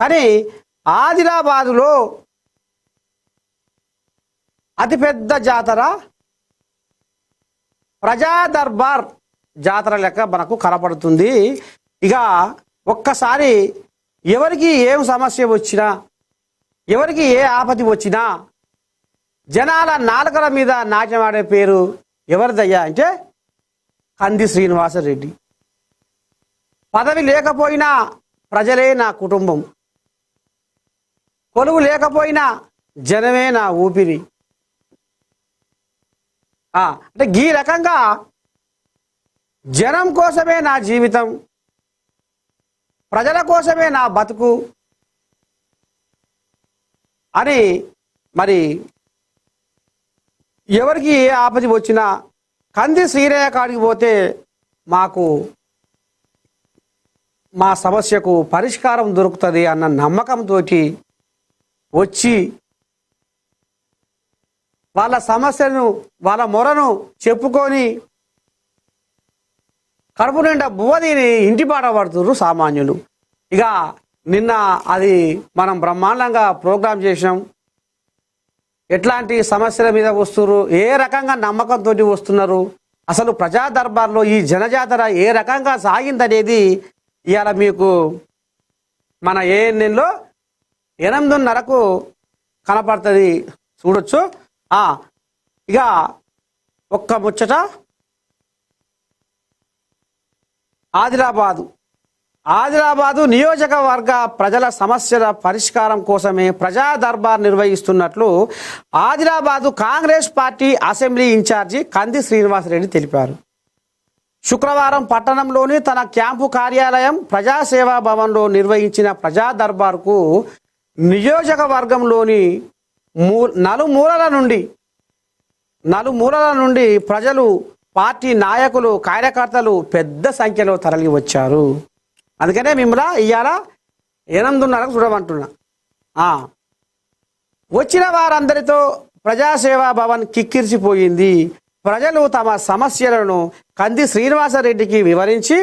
కానీ ఆదిలాబాదులో అతిపెద్ద జాతర ప్రజా దర్బార్ జాతర లెక్క మనకు కనపడుతుంది. ఇక ఒక్కసారి ఎవరికి ఏం సమస్య వచ్చినా, ఎవరికి ఏ ఆపద వచ్చినా జనాల నాలుకల మీద నాట్యమాడే పేరు ఎవరిదయ్యా అంటే కంది శ్రీనివాసరెడ్డి. పదవి లేకపోయినా ప్రజలే నా కుటుంబం, కొలువు లేకపోయినా జనమే నా ఊపిరి. అంటే ఈ రకంగా జనం కోసమే నా జీవితం, ప్రజల కోసమే నా బతుకు అని మరి ఎవరికి ఏ ఆపద వచ్చినా కంది శ్రీరయ్య కాడికి పోతే మాకు మా సమస్యకు పరిష్కారం దొరుకుతుంది అన్న నమ్మకంతో వచ్చి వాళ్ళ సమస్యను వాళ్ళ మొరను చెప్పుకొని కడుపు నిండా బువ్వదిని ఇంటి పాట పడుతున్నారు సామాన్యులు. ఇక నిన్న అది మనం బ్రహ్మాండంగా ప్రోగ్రాం చేసినాం. ఎట్లాంటి సమస్యల మీద వస్తున్నారు, ఏ రకంగా నమ్మకంతో వస్తున్నారు, అసలు ప్రజా దర్బార్లో ఈ జనజాతర ఏ రకంగా సాగిందనేది ఇవాళ మీకు మన ఏఎన్ఎన్లో 8:30కు కనపడుతుంది, చూడొచ్చు. ఇక ఒక్క ముచ్చట, ఆదిలాబాదు నియోజకవర్గ ప్రజల సమస్యల పరిష్కారం కోసమే ప్రజా దర్బార్ నిర్వహిస్తున్నట్లు Adilabad Congress party assembly incharge Kandi Srinivasa Reddy తెలిపారు. శుక్రవారం పట్టణంలోని తన క్యాంపు కార్యాలయం ప్రజాసేవా భవన్లో నిర్వహించిన ప్రజా దర్బార్కు నియోజకవర్గంలోని నలుమూలల నుండి ప్రజలు, పార్టీ నాయకులు, కార్యకర్తలు పెద్ద సంఖ్యలో తరలి వచ్చారు. అందుకనే మిమ్మల్ని ఇవాళ 8:30కు చూడమంటున్నా. వచ్చిన వారందరితో ప్రజాసేవా భవన్ కిక్కిరిసిపోయింది. ప్రజలు తమ సమస్యలను కంది శ్రీనివాసరెడ్డికి వివరించి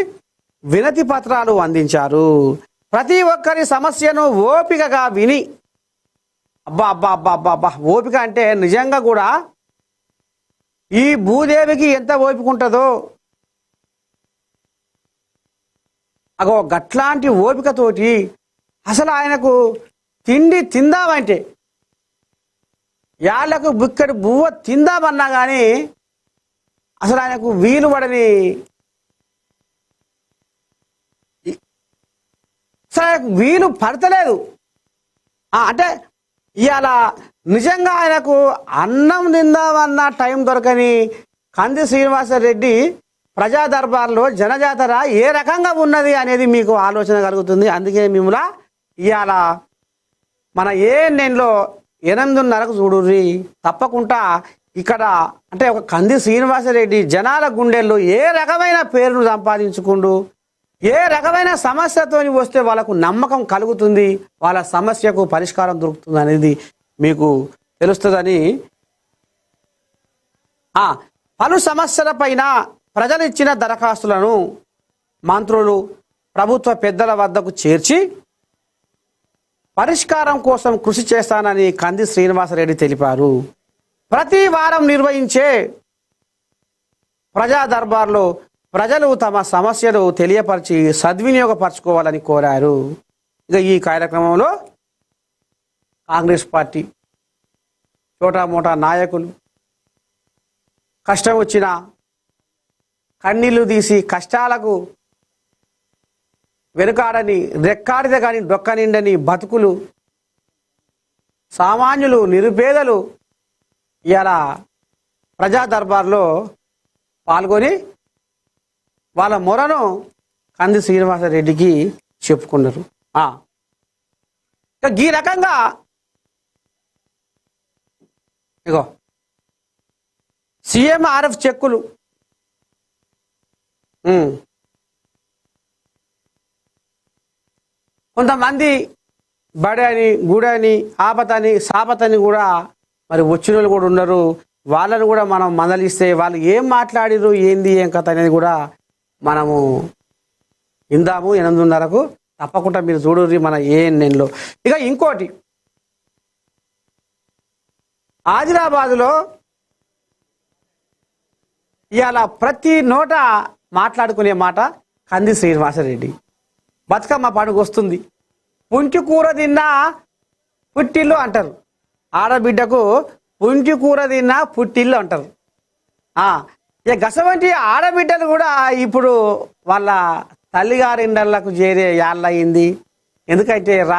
వినతి పత్రాలు అందించారు. ప్రతి ఒక్కరి సమస్యను ఓపికగా విని, అబ్బా ఓపిక అంటే నిజంగా కూడా ఈ భూదేవికి ఎంత ఓపిక ఉంటుందో అగో గట్లాంటి ఓపికతోటి అసలు ఆయనకు తిండి తిందామంటే, యాళ్లకు బుక్కడి బువ్వ తిందామన్నా కానీ అసలు ఆయనకు వీలు పడని, అసలు ఆయనకు వీలు పడతలేదు. అంటే ఇవాళ నిజంగా ఆయనకు అన్నం తిందామన్న టైం దొరకని కంది శ్రీనివాసరెడ్డి ప్రజా దర్బార్లో జనజాతర ఏ రకంగా ఉన్నది అనేది మీకు ఆలోచన కలుగుతుంది. అందుకే మిమ్మల్ని ఇవాళ మన ఏఎన్ఎన్లో 8:30కు చూడుర్రి. తప్పకుండా ఇక్కడ అంటే ఒక కంది శ్రీనివాసరెడ్డి జనాల గుండెల్లో ఏ రకమైన పేరును సంపాదించుకుంటూ, ఏ రకమైన సమస్యతో వస్తే వాళ్ళకు నమ్మకం కలుగుతుంది, వాళ్ళ సమస్యకు పరిష్కారం దొరుకుతుంది అనేది మీకు తెలుస్తుందని, పలు సమస్యలపైన ప్రజలు ఇచ్చిన దరఖాస్తులను మంత్రులు, ప్రభుత్వ పెద్దల వద్దకు చేర్చి పరిష్కారం కోసం కృషి చేస్తానని కంది శ్రీనివాసరెడ్డి తెలిపారు. ప్రతి వారం నిర్వహించే ప్రజా దర్బార్లో ప్రజలు తమ సమస్యలు తెలియపరిచి సద్వినియోగపరచుకోవాలని కోరారు. ఇక ఈ కార్యక్రమంలో కాంగ్రెస్ పార్టీ చోటామోటా నాయకులు, కష్టం వచ్చిన కన్నీళ్లు తీసి కష్టాలకు వెనుకాడని, రెక్కాడితే కానీ డొక్క నిండని బతుకులు, సామాన్యులు, నిరుపేదలు ఇలా ప్రజా దర్బార్లో పాల్గొని వాళ్ళ మొరను కంది శ్రీనివాసరెడ్డికి చెప్పుకున్నారు. ఈ రకంగా ఇగో CMRF చెక్కులు కొంతమంది బడని, గుడని, ఆపతని, సాపతని కూడా మరి వచ్చిన వాళ్ళు కూడా ఉన్నారు. వాళ్ళని కూడా మనం మందలిస్తే వాళ్ళు ఏం మాట్లాడిరు, ఏంది, ఏం కథ అనేది కూడా మనము ఇందాము 8:30కు. తప్పకుండా మీరు చూడుర్రి మన ఏఎన్ఎన్లో. ఇక ఇంకోటి, ఆదిలాబాదులో ఇవాళ ప్రతి నోట మాట్లాడుకునే మాట కంది శ్రీనివాసరెడ్డి. బతుకమ్మ పండుగ వస్తుంది, పుంటి కూర తిన్నా పుట్టిల్లు అంటారు. ఆడబిడ్డకు పుంటి కూర తిన్నా పుట్టిల్లు అంటారు. ఇక గసవంటి ఆడబిడ్డలు కూడా ఇప్పుడు వాళ్ళ తల్లిగారిండళ్లకు చేరే యాళ్ళయింది. ఎందుకంటే